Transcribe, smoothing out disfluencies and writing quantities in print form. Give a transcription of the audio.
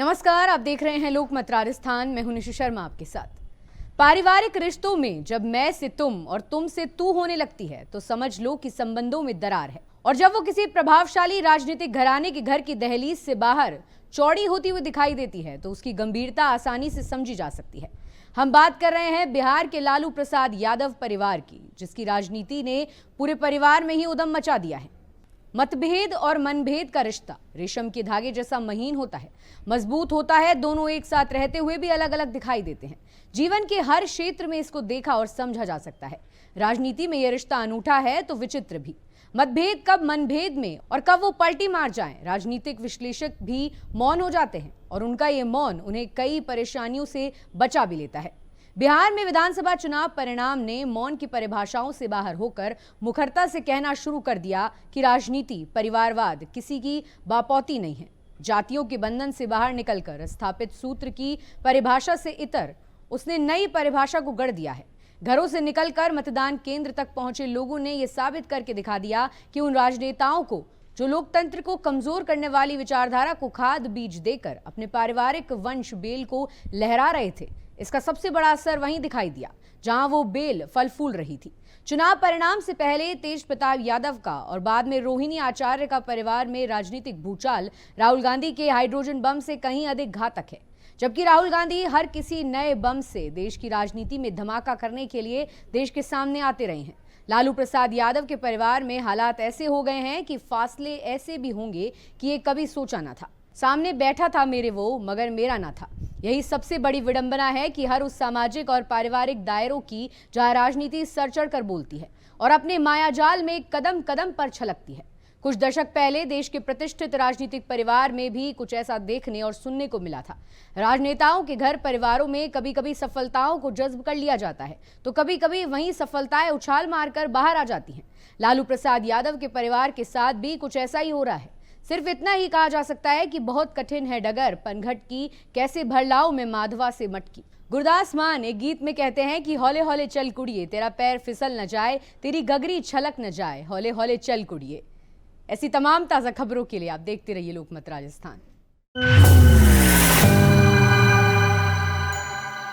नमस्कार, आप देख रहे हैं लोकमत राजस्थान। मैं हूं निशु शर्मा आपके साथ। पारिवारिक रिश्तों में जब मैं से तुम और तुम से तू होने लगती है तो समझ लो कि संबंधों में दरार है। और जब वो किसी प्रभावशाली राजनीतिक घराने के घर की दहलीज से बाहर चौड़ी होती हुई दिखाई देती है तो उसकी गंभीरता आसानी से समझी जा सकती है। हम बात कर रहे हैं बिहार के लालू प्रसाद यादव परिवार की, जिसकी राजनीति ने पूरे परिवार में ही उदम मचा दिया है। मतभेद और मनभेद का रिश्ता रेशम के धागे जैसा महीन होता है, मजबूत होता है। दोनों एक साथ रहते हुए भी अलग अलग दिखाई देते हैं। जीवन के हर क्षेत्र में इसको देखा और समझा जा सकता है। राजनीति में यह रिश्ता अनूठा है तो विचित्र भी। मतभेद कब मनभेद में और कब वो पलटी मार जाएं, राजनीतिक विश्लेषक भी मौन हो जाते हैं और उनका ये मौन उन्हें कई परेशानियों से बचा भी लेता है। बिहार में विधानसभा चुनाव परिणाम ने मौन की परिभाषाओं से बाहर होकर मुखरता से कहना शुरू कर दिया कि राजनीति, परिवारवाद किसी की बापौती नहीं है। जातियों के बंधन से बाहर निकलकर स्थापित सूत्र की परिभाषा से इतर उसने नई परिभाषा को गढ़ दिया है। घरों से निकलकर मतदान केंद्र तक पहुंचे लोगों ने यह साबित करके दिखा दिया कि उन राजनेताओं को जो लोकतंत्र को कमजोर करने वाली विचारधारा को खाद बीज देकर अपने पारिवारिक वंश बेल को लहरा रहे थे, इसका सबसे बड़ा असर वहीं दिखाई दिया जहां वो बेल फल फूल रही थी। चुनाव परिणाम से पहले तेज प्रताप यादव का और बाद में रोहिणी आचार्य का परिवार में राजनीतिक भूचाल राहुल गांधी के हाइड्रोजन बम से कहीं अधिक घातक है। जबकि राहुल गांधी हर किसी नए बम से देश की राजनीति में धमाका करने के लिए देश के सामने आते रहे हैं, लालू प्रसाद यादव के परिवार में हालात ऐसे हो गए हैं कि फासले ऐसे भी होंगे कि ये कभी सोचा ना था। सामने बैठा था मेरे वो, मगर मेरा ना था। यही सबसे बड़ी विडंबना है कि हर उस सामाजिक और पारिवारिक दायरों की जहां राजनीति सर चढ़ कर बोलती है और अपने मायाजाल में कदम कदम पर छलकती है। कुछ दशक पहले देश के प्रतिष्ठित राजनीतिक परिवार में भी कुछ ऐसा देखने और सुनने को मिला था। राजनेताओं के घर परिवारों में कभी कभी सफलताओं को जज्ब कर लिया जाता है तो कभी कभी वहीं सफलताएं उछाल मारकर बाहर आ जाती हैं। लालू प्रसाद यादव के परिवार के साथ भी कुछ ऐसा ही हो रहा है। सिर्फ इतना ही कहा जा सकता है कि बहुत कठिन है डगर पनघट की, कैसे भरलाओ में माधवा से मटकी। गुरदास मान एक गीत में कहते हैं कि हौले हौले चल कुड़िए, तेरा पैर फिसल न जाए, तेरी गगरी छलक न जाए, हौले हौले चल कुड़िए। ऐसी तमाम ताज़ा खबरों के लिए आप देखते रहिए लोकमत राजस्थान।